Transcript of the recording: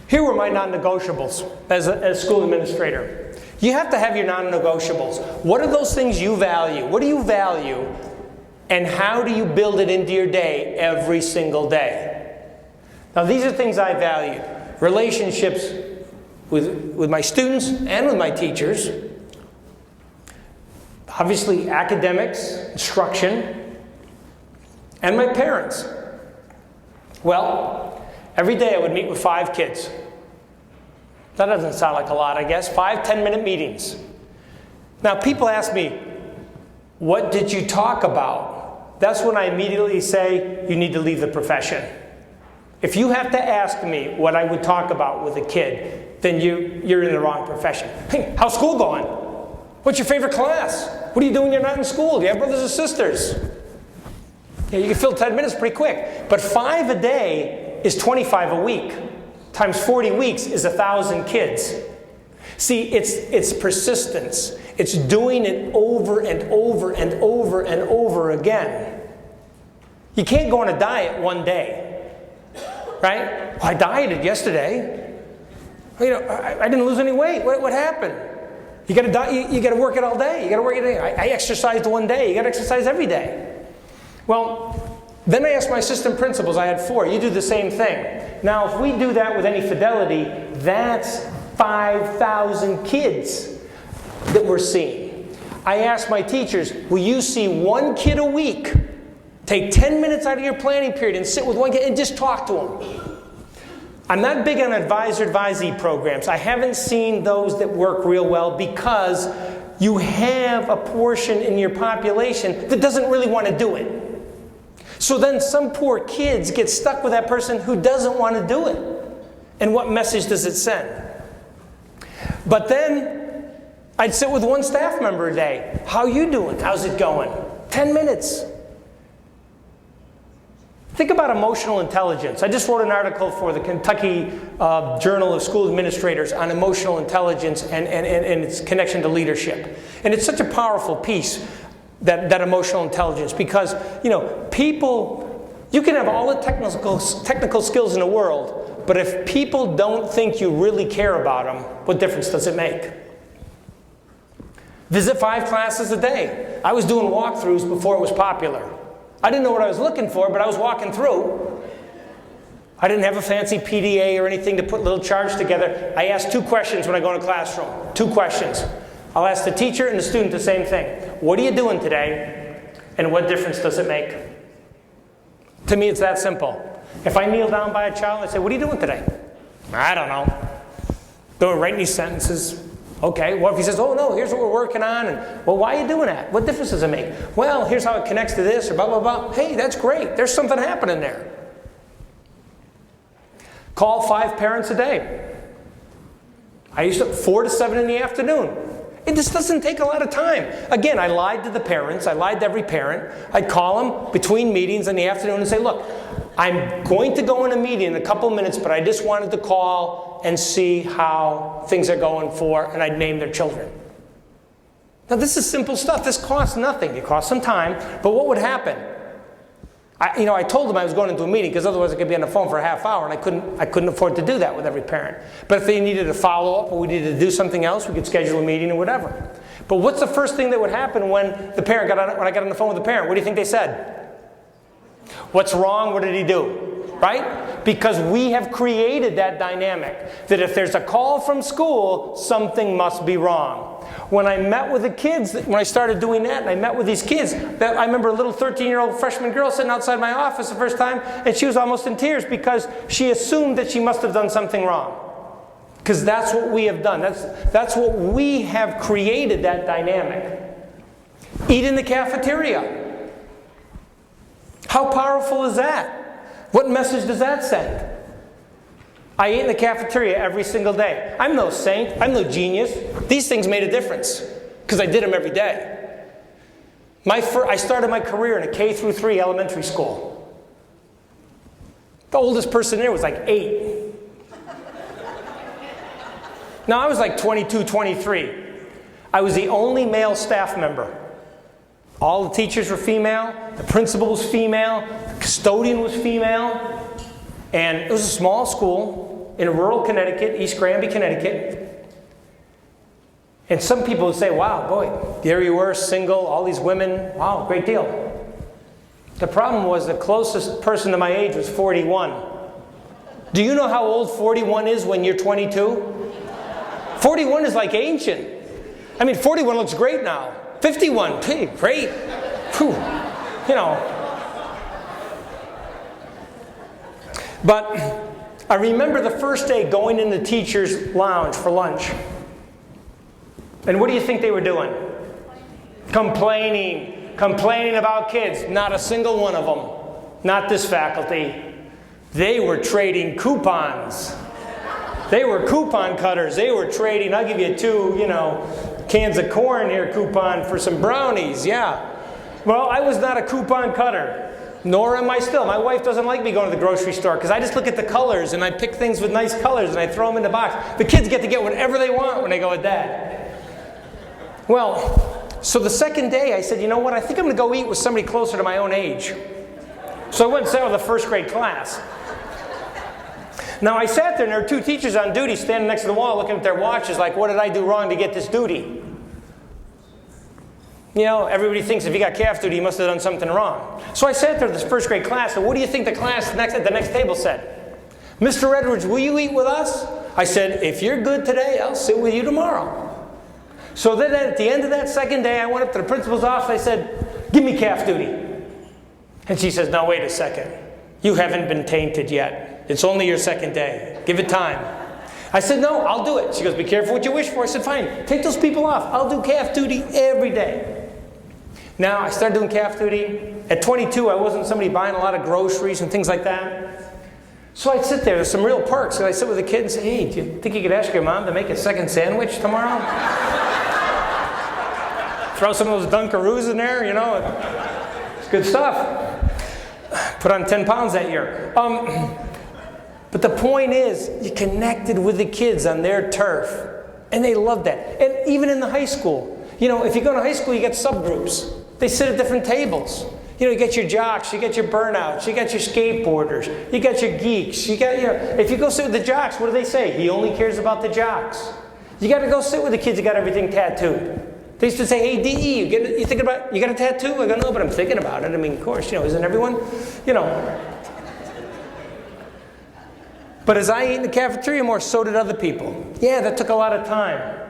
Here were my non-negotiables as a school administrator. You have to have your non-negotiables. What are those things you value? What do you value? And how do you build it into your day every single day? Now these are things I valued. Relationships with my students and with my teachers. Obviously academics, instruction, and my parents. Well, every day I would meet with 5 kids. That doesn't sound like a lot, I guess. 5 10-minute meetings. Now people ask me, what did you talk about? That's when I immediately say, you need to leave the profession. If you have to ask me what I would talk about with a kid, then you're in the wrong profession. Hey, how's school going? What's your favorite class? What do you do when you're not in school? Do you have brothers or sisters? Yeah, you can fill 10 minutes pretty quick. But 5 a day is 25 a week. Times 40 weeks is 1,000 kids. See, it's persistence. It's doing it over and over and over and over again. You can't go on a diet one day, right? Well, I dieted yesterday. You know, I didn't lose any weight. What happened? You got to work it all day. You got to work it all day. I exercised one day. You got to exercise every day. Well, then I asked my assistant principals. I had 4. You do the same thing. Now, if we do that with any fidelity, that's 5,000 kids that we're seeing. I asked my teachers, will you see 1 kid a week? Take 10 minutes out of your planning period and sit with 1 kid and just talk to them. I'm not big on advisor-advisee programs. I haven't seen those that work real well because you have a portion in your population that doesn't really want to do it. So then some poor kids get stuck with that person who doesn't want to do it. And what message does it send? But then I'd sit with 1 staff member a day. How you doing? How's it going? 10 minutes. Think about emotional intelligence. I just wrote an article for the Kentucky Journal of School Administrators on emotional intelligence and its connection to leadership. And it's such a powerful piece, that emotional intelligence, because people, you can have all the technical skills in the world, but if people don't think you really care about them, what difference does it make? Visit 5 classes a day. I was doing walkthroughs before it was popular. I didn't know what I was looking for, but I was walking through. I didn't have a fancy PDA or anything to put little charts together. I asked 2 questions when I go in a classroom. 2 questions. I'll ask the teacher and the student the same thing. What are you doing today? And what difference does it make? To me, it's that simple. If I kneel down by a child and I say, what are you doing today? I don't know. Don't write these sentences. Okay, what if he says, oh no, here's what we're working on, and well, why are you doing that? What difference does it make? Well, here's how it connects to this, or blah, blah, blah. Hey, that's great. There's something happening there. Call 5 parents a day. I used to 4 to 7 in the afternoon. It just doesn't take a lot of time. Again, I lied to the parents. I lied to every parent. I'd call them between meetings in the afternoon and say, look, I'm going to go in a meeting in a couple minutes, but I just wanted to call and see how things are going for, and I'd name their children. Now this is simple stuff. This costs nothing. It costs some time, but what would happen? I told them I was going into a meeting because otherwise I could be on the phone for a half hour, and I couldn't afford to do that with every parent. But if they needed a follow-up or we needed to do something else, we could schedule a meeting or whatever. But what's the first thing that would happen when I got on the phone with the parent? What do you think they said? What's wrong? What did he do? Right? Because we have created that dynamic that if there's a call from school, something must be wrong. When I met with the kids, when I started doing that, and I met with these kids, I remember a little 13-year-old freshman girl sitting outside my office the first time, and she was almost in tears because she assumed that she must have done something wrong. Because that's what we have done. That's what we have created, that dynamic. Eat in the cafeteria. How powerful is that? What message does that send? I ate in the cafeteria every single day. I'm no saint. I'm no genius. These things made a difference because I did them every day. I started my career in a K-3 elementary school. The oldest person there was like 8. Now I was like 22, 23. I was the only male staff member. All the teachers were female, the principal was female, the custodian was female, and it was a small school. in rural Connecticut, East Granby, Connecticut. And some people would say, wow, boy, there you were, single, all these women, wow, great deal. The problem was the closest person to my age was 41. Do you know how old 41 is when you're 22? 41 is like ancient. I mean, 41 looks great now. 51, hey, great. Whew. You know. But I remember the first day going in the teacher's lounge for lunch. And what do you think they were doing? Complaining about kids. Not a single one of them. Not this faculty. They were trading coupons. They were coupon cutters. They were trading, I'll give you 2, cans of corn here coupon for some brownies. Yeah. Well, I was not a coupon cutter. Nor am I still. My wife doesn't like me going to the grocery store because I just look at the colors and I pick things with nice colors and I throw them in the box. The kids get to get whatever they want when they go with Dad. Well, so the second day I said, you know what, I think I'm going to go eat with somebody closer to my own age. So I went and sat with a first grade class. Now I sat there and there were 2 teachers on duty standing next to the wall looking at their watches like, what did I do wrong to get this duty? Everybody thinks if you got calf duty, you must have done something wrong. So I sat there with this first grade class, and what do you think the class at the next table said? Mr. Edwards, will you eat with us? I said, if you're good today, I'll sit with you tomorrow. So then at the end of that second day, I went up to the principal's office, I said, give me calf duty. And she says, now wait a second. You haven't been tainted yet. It's only your second day. Give it time. I said, no, I'll do it. She goes, be careful what you wish for. I said, fine, take those people off. I'll do calf duty every day. Now, I started doing calf duty. At 22, I wasn't somebody buying a lot of groceries and things like that. So I'd sit there. There's some real perks. And I'd sit with a kid and say, hey, do you think you could ask your mom to make a second sandwich tomorrow? Throw some of those Dunkaroos in there, It's good stuff. Put on 10 pounds that year. But the point is, you connected with the kids on their turf. And they loved that. And even in the high school. If you go to high school, you get subgroups. They sit at different tables. You get your jocks, you get your burnouts, you got your skateboarders, you got your geeks, if you go sit with the jocks, what do they say? He only cares about the jocks. You got to go sit with the kids who got everything tattooed. They used to say, hey, DE, you got a tattoo? I go, no, but I'm thinking about it. I mean, of course, isn't everyone? But as I ate in the cafeteria more, so did other people. Yeah, that took a lot of time.